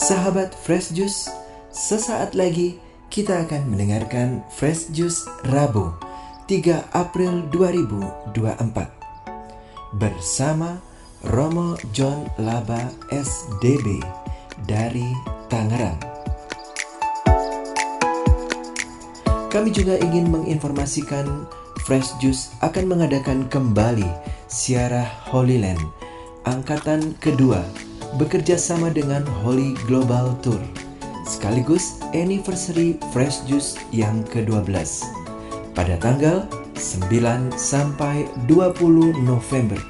Sahabat Fresh Juice, sesaat lagi kita akan mendengarkan Fresh Juice Rabu 3 April 2024 bersama Romo John Laba SDB dari Tangerang. Kami juga ingin menginformasikan Fresh Juice akan mengadakan kembali Ziarah Holy Land angkatan kedua bekerja sama dengan Holy Global Tour sekaligus anniversary Fresh Juice yang ke-12 pada tanggal 9 sampai 20 November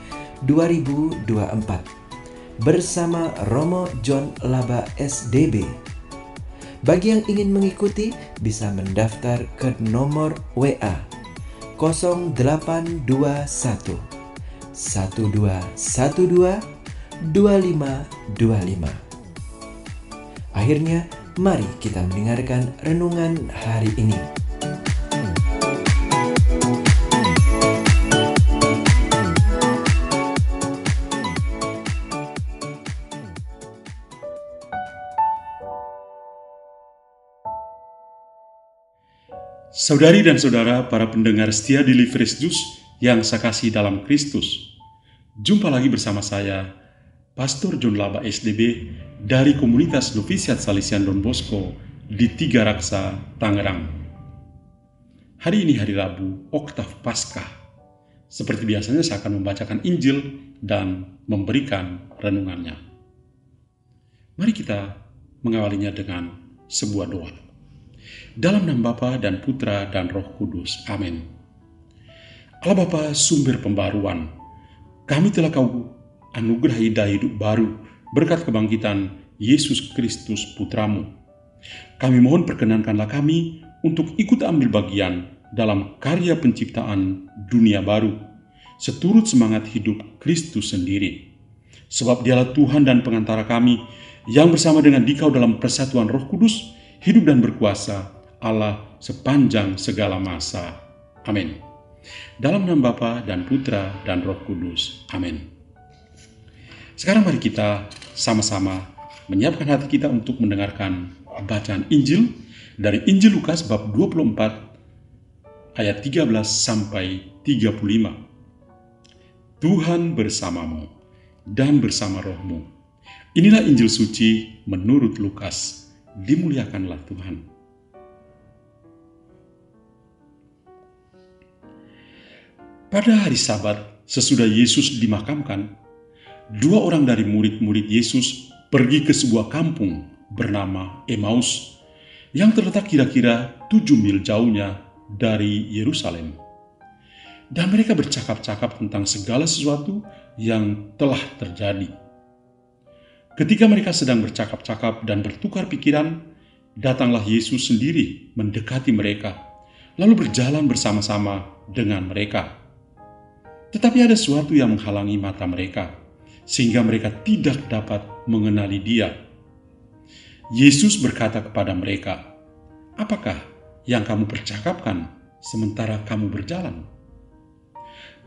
2024 bersama Romo John Laba SDB. Bagi yang ingin mengikuti bisa mendaftar ke nomor WA 0821 1212 2525. Akhirnya, mari kita mendengarkan renungan hari ini. Saudari dan saudara, para pendengar setia di Fresh Juice yang saya kasih dalam Kristus. Jumpa lagi bersama saya, Pastor John Laba SDB dari komunitas Novisiat Salesian Don Bosco di Tiga Raksa, Tangerang. Hari ini hari Rabu, Oktav Paskah. Seperti biasanya saya akan membacakan Injil dan memberikan renungannya. Mari kita mengawalinya dengan sebuah doa. Dalam nama Bapa dan Putra dan Roh Kudus. Amin. Allah Bapa, sumber pembaruan, kami telah Kau anugerahi daya hidup baru berkat kebangkitan Yesus Kristus Putramu. Kami mohon perkenankanlah kami untuk ikut ambil bagian dalam karya penciptaan dunia baru, seturut semangat hidup Kristus sendiri. Sebab Dialah Tuhan dan pengantara kami, yang bersama dengan Dikau dalam persatuan Roh Kudus, hidup dan berkuasa Allah sepanjang segala masa. Amin. Dalam nama Bapa dan Putra dan Roh Kudus. Amin. Sekarang mari kita sama-sama menyiapkan hati kita untuk mendengarkan bacaan Injil dari Injil Lukas bab 24 ayat 13 sampai 35. Tuhan bersamamu dan bersama rohmu. Inilah Injil suci menurut Lukas. Dimuliakanlah Tuhan. Pada hari Sabat, sesudah Yesus dimakamkan, dua orang dari murid-murid Yesus pergi ke sebuah kampung bernama Emmaus yang terletak kira-kira 7 mil jauhnya dari Yerusalem. Dan mereka bercakap-cakap tentang segala sesuatu yang telah terjadi. Ketika mereka sedang bercakap-cakap dan bertukar pikiran, datanglah Yesus sendiri mendekati mereka, lalu berjalan bersama-sama dengan mereka. Tetapi ada sesuatu yang menghalangi mata mereka, sehingga mereka tidak dapat mengenali Dia. Yesus berkata kepada mereka, "Apakah yang kamu percakapkan sementara kamu berjalan?"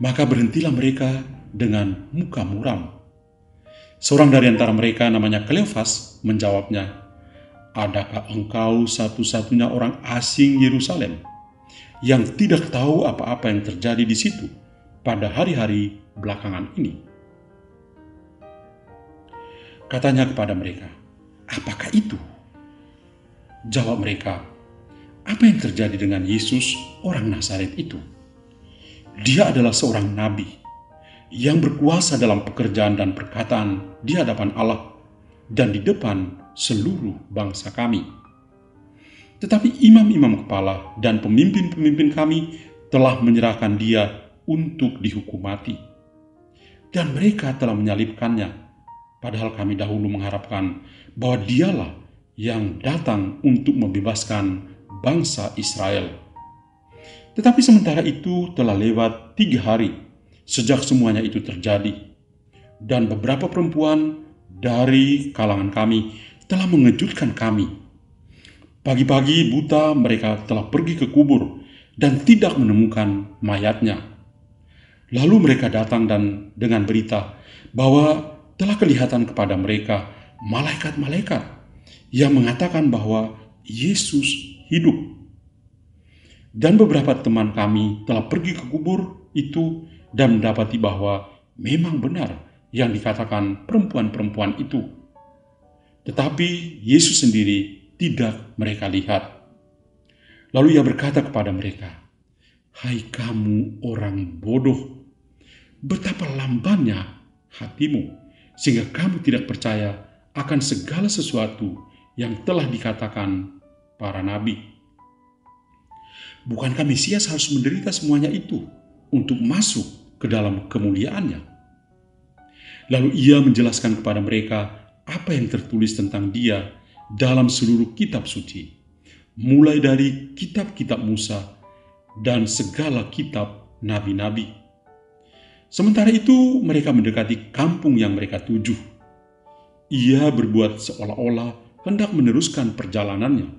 Maka berhentilah mereka dengan muka muram. Seorang dari antara mereka namanya Kleofas menjawabnya, "Adakah engkau satu-satunya orang asing Yerusalem yang tidak tahu apa-apa yang terjadi di situ pada hari-hari belakangan ini?" Katanya kepada mereka, "Apakah itu?" Jawab mereka, "Apa yang terjadi dengan Yesus orang Nazaret itu? Dia adalah seorang nabi yang berkuasa dalam pekerjaan dan perkataan di hadapan Allah dan di depan seluruh bangsa kami. Tetapi imam-imam kepala dan pemimpin-pemimpin kami telah menyerahkan Dia untuk dihukum mati. Dan mereka telah menyalibkannya, padahal kami dahulu mengharapkan bahwa Dialah yang datang untuk membebaskan bangsa Israel. Tetapi sementara itu telah lewat 3 hari sejak semuanya itu terjadi, dan beberapa perempuan dari kalangan kami telah mengejutkan kami. Pagi-pagi buta mereka telah pergi ke kubur dan tidak menemukan mayatnya. Lalu mereka datang dan dengan berita bahwa telah kelihatan kepada mereka malaikat-malaikat yang mengatakan bahwa Yesus hidup. Dan beberapa teman kami telah pergi ke kubur itu dan mendapati bahwa memang benar yang dikatakan perempuan-perempuan itu. Tetapi Yesus sendiri tidak mereka lihat. Lalu ia berkata kepada mereka, "Hai kamu orang bodoh, betapa lambannya hatimu, sehingga kamu tidak percaya akan segala sesuatu yang telah dikatakan para nabi. Bukankah Mesias harus menderita semuanya itu untuk masuk ke dalam kemuliaannya?" Lalu ia menjelaskan kepada mereka apa yang tertulis tentang dia dalam seluruh kitab suci, mulai dari kitab-kitab Musa dan segala kitab nabi-nabi. Sementara itu mereka mendekati kampung yang mereka tuju. Ia berbuat seolah-olah hendak meneruskan perjalanannya,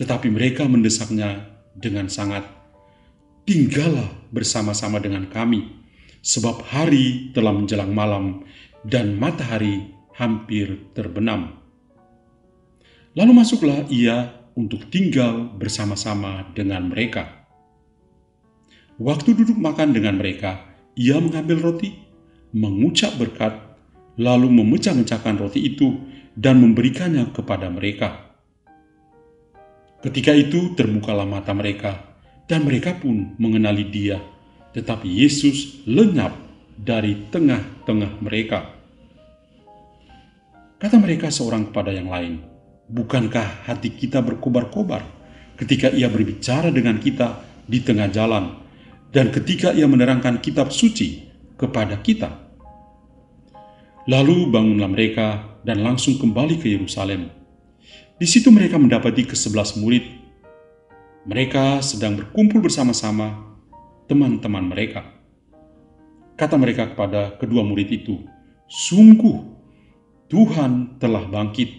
tetapi mereka mendesaknya dengan sangat, "Tinggallah bersama-sama dengan kami, sebab hari telah menjelang malam dan matahari hampir terbenam." Lalu masuklah ia untuk tinggal bersama-sama dengan mereka. Waktu duduk makan dengan mereka, ia mengambil roti, mengucap berkat, lalu memecah-mecahkan roti itu dan memberikannya kepada mereka. Ketika itu terbukalah mata mereka, dan mereka pun mengenali dia, tetapi Yesus lenyap dari tengah-tengah mereka. Kata mereka seorang kepada yang lain, "Bukankah hati kita berkobar-kobar ketika ia berbicara dengan kita di tengah jalan, dan ketika ia menerangkan kitab suci kepada kita?" Lalu bangunlah mereka dan langsung kembali ke Yerusalem. Di situ mereka mendapati ke-11 murid. Mereka sedang berkumpul bersama-sama teman-teman mereka. Kata mereka kepada kedua murid itu, "Sungguh Tuhan telah bangkit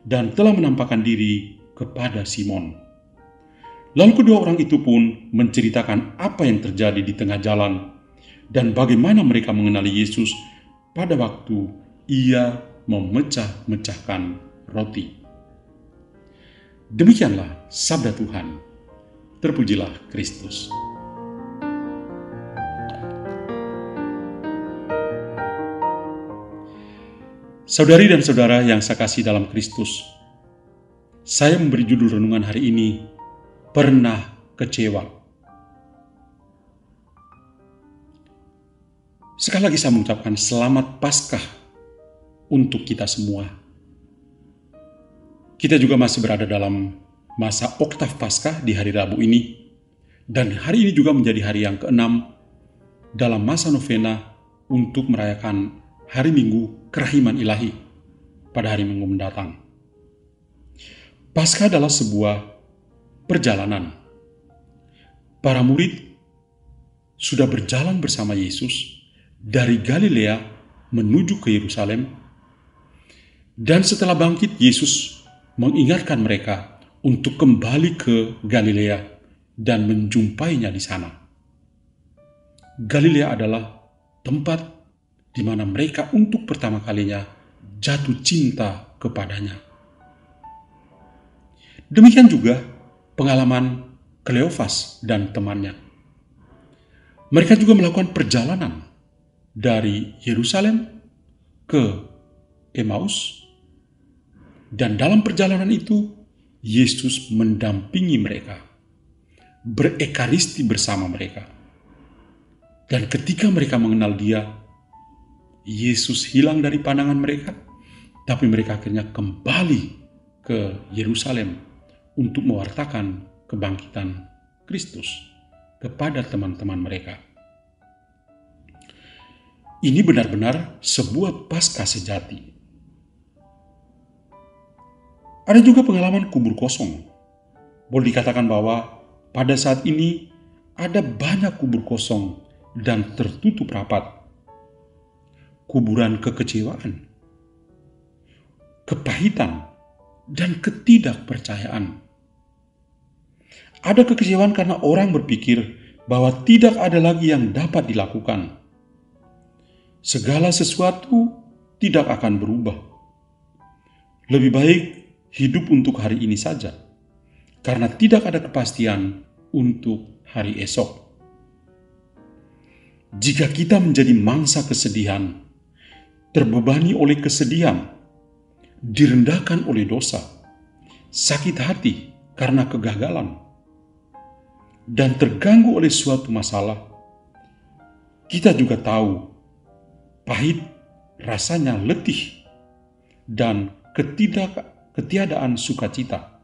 dan telah menampakkan diri kepada Simon." Lalu kedua orang itu pun menceritakan apa yang terjadi di tengah jalan dan bagaimana mereka mengenali Yesus pada waktu ia memecah-mecahkan roti. Demikianlah sabda Tuhan. Terpujilah Kristus. Saudari dan saudara yang saya kasih dalam Kristus, saya memberi judul renungan hari ini, Pernah Kecewa. Sekali lagi saya mengucapkan selamat Paskah untuk kita semua. Kita juga masih berada dalam masa oktav Paskah di hari Rabu ini, dan hari ini juga menjadi hari yang ke-6 dalam masa novena untuk merayakan hari Minggu Kerahiman Ilahi pada hari Minggu mendatang. Paskah adalah sebuah perjalanan. Para murid sudah berjalan bersama Yesus dari Galilea menuju ke Yerusalem, dan setelah bangkit Yesus mengingatkan mereka untuk kembali ke Galilea dan menjumpainya di sana. Galilea adalah tempat di mana mereka untuk pertama kalinya jatuh cinta kepadanya. Demikian juga pengalaman Kleofas dan temannya. Mereka juga melakukan perjalanan dari Yerusalem ke Emmaus, dan dalam perjalanan itu Yesus mendampingi mereka, berekaristi bersama mereka. Dan ketika mereka mengenal Dia, Yesus hilang dari pandangan mereka, tapi mereka akhirnya kembali ke Yerusalem untuk mewartakan kebangkitan Kristus kepada teman-teman mereka. Ini benar-benar sebuah Paskah sejati. Ada juga pengalaman kubur kosong. Boleh dikatakan bahwa pada saat ini ada banyak kubur kosong dan tertutup rapat. Kuburan kekecewaan, kepahitan, dan ketidakpercayaan. Ada kekecewaan karena orang berpikir bahwa tidak ada lagi yang dapat dilakukan. Segala sesuatu tidak akan berubah. Lebih baik hidup untuk hari ini saja, karena tidak ada kepastian untuk hari esok. Jika kita menjadi mangsa kesedihan, terbebani oleh kesedihan, direndahkan oleh dosa, sakit hati karena kegagalan, dan terganggu oleh suatu masalah, kita juga tahu pahit rasanya letih dan ketiadaan sukacita.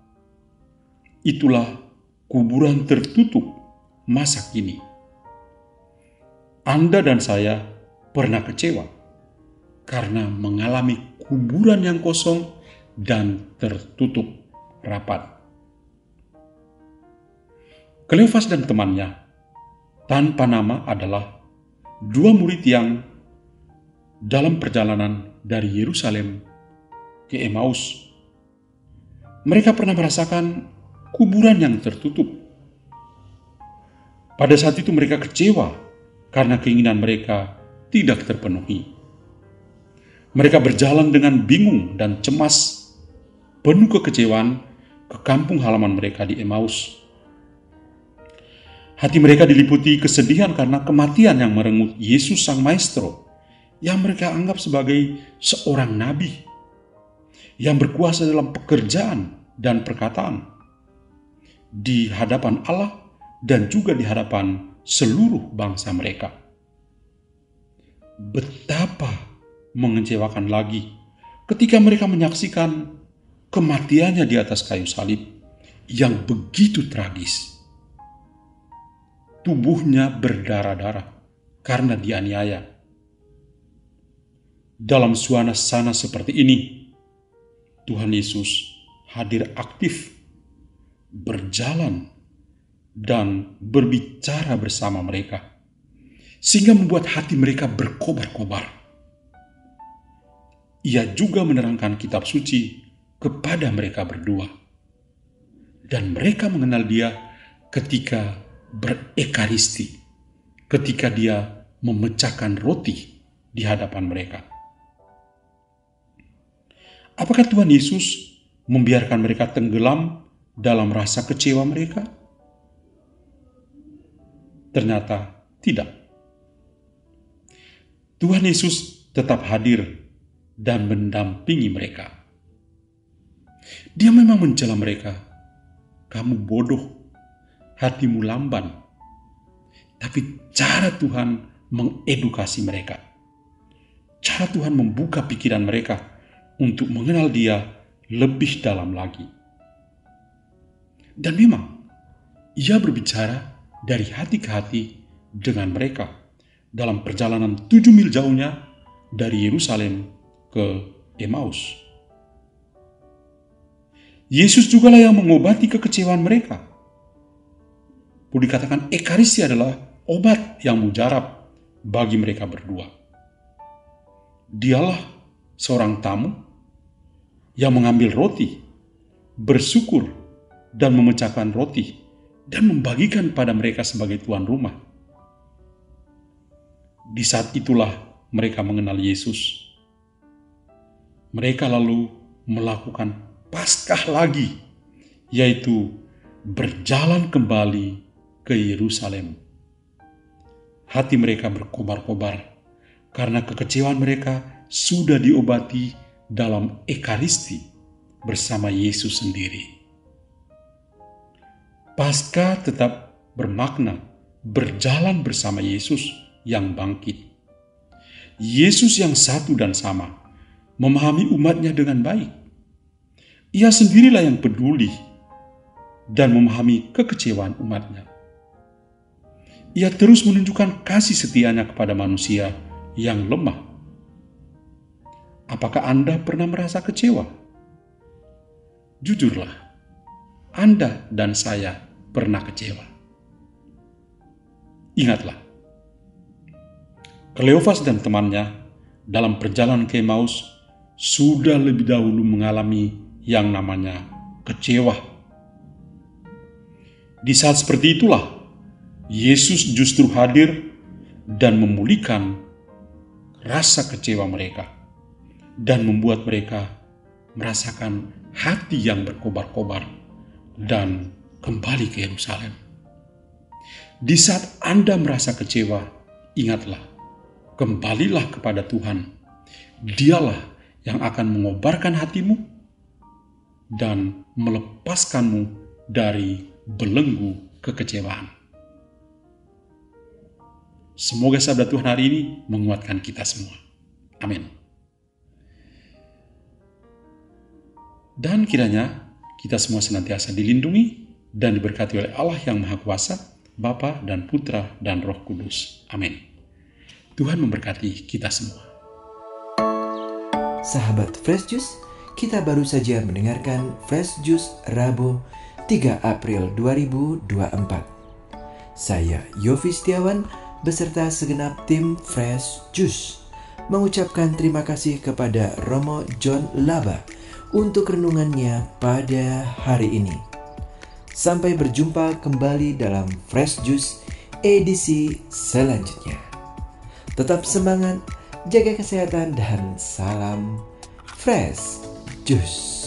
Itulah kuburan tertutup masa kini. Anda dan saya pernah kecewa karena mengalami kuburan yang kosong dan tertutup rapat. Kleofas dan temannya tanpa nama adalah dua murid yang dalam perjalanan dari Yerusalem ke Emmaus. Mereka pernah merasakan kuburan yang tertutup. Pada saat itu mereka kecewa karena keinginan mereka tidak terpenuhi. Mereka berjalan dengan bingung dan cemas, penuh kekecewaan ke kampung halaman mereka di Emmaus. Hati mereka diliputi kesedihan karena kematian yang merenggut Yesus Sang Maestro, yang mereka anggap sebagai seorang nabi, yang berkuasa dalam pekerjaan dan perkataan, di hadapan Allah dan juga di hadapan seluruh bangsa mereka. Betapa mengecewakan lagi ketika mereka menyaksikan kematiannya di atas kayu salib yang begitu tragis. Tubuhnya berdarah-darah karena dianiaya. Dalam suasana seperti ini, Tuhan Yesus hadir aktif, berjalan, dan berbicara bersama mereka, sehingga membuat hati mereka berkobar-kobar. Ia juga menerangkan kitab suci kepada mereka berdua, dan mereka mengenal Dia ketika berekaristi, ketika Dia memecahkan roti di hadapan mereka. Apakah Tuhan Yesus membiarkan mereka tenggelam dalam rasa kecewa mereka? Ternyata tidak. Tuhan Yesus tetap hadir dan mendampingi mereka. Dia memang mencela mereka. Kamu bodoh, hatimu lamban. Tapi cara Tuhan mengedukasi mereka. Cara Tuhan membuka pikiran mereka untuk mengenal Dia lebih dalam lagi. Dan memang, Ia berbicara dari hati ke hati dengan mereka dalam perjalanan 7 mil jauhnya dari Yerusalem ke Emmaus. Yesus jugalah yang mengobati kekecewaan mereka. Boleh dikatakan ekaristi adalah obat yang mujarab bagi mereka berdua. Dialah seorang tamu yang mengambil roti, bersyukur, dan memecahkan roti, dan membagikan pada mereka sebagai tuan rumah. Di saat itulah mereka mengenal Yesus. Mereka lalu melakukan Paskah lagi, yaitu berjalan kembali ke Yerusalem. Hati mereka berkobar-kobar karena kekecewaan mereka sudah diobati dalam ekaristi bersama Yesus sendiri. Paskah tetap bermakna berjalan bersama Yesus yang bangkit. Yesus yang satu dan sama memahami umatnya dengan baik. Ia sendirilah yang peduli dan memahami kekecewaan umatnya. Ia terus menunjukkan kasih setianya kepada manusia yang lemah. Apakah Anda pernah merasa kecewa? Jujurlah, Anda dan saya pernah kecewa. Ingatlah, Kleofas dan temannya dalam perjalanan ke Emmaus sudah lebih dahulu mengalami yang namanya kecewa. Di saat seperti itulah Yesus justru hadir dan memulihkan rasa kecewa mereka dan membuat mereka merasakan hati yang berkobar-kobar dan kembali ke Yerusalem. Di saat Anda merasa kecewa, ingatlah, kembalilah kepada Tuhan. Dialah yang akan mengobarkan hatimu dan melepaskanmu dari belenggu kekecewaan. Semoga sabda Tuhan hari ini menguatkan kita semua. Amin. Dan kiranya kita semua senantiasa dilindungi dan diberkati oleh Allah yang Maha Kuasa, Bapa dan Putra dan Roh Kudus. Amin. Tuhan memberkati kita semua. Sahabat Fresh Juice, kita baru saja mendengarkan Fresh Juice Rabu 3 April 2024. Saya Yofi Setiawan beserta segenap tim Fresh Juice mengucapkan terima kasih kepada Romo John Laba untuk renungannya pada hari ini. Sampai berjumpa kembali dalam Fresh Juice edisi selanjutnya. Tetap semangat, jaga kesehatan, dan salam Fresh Juice.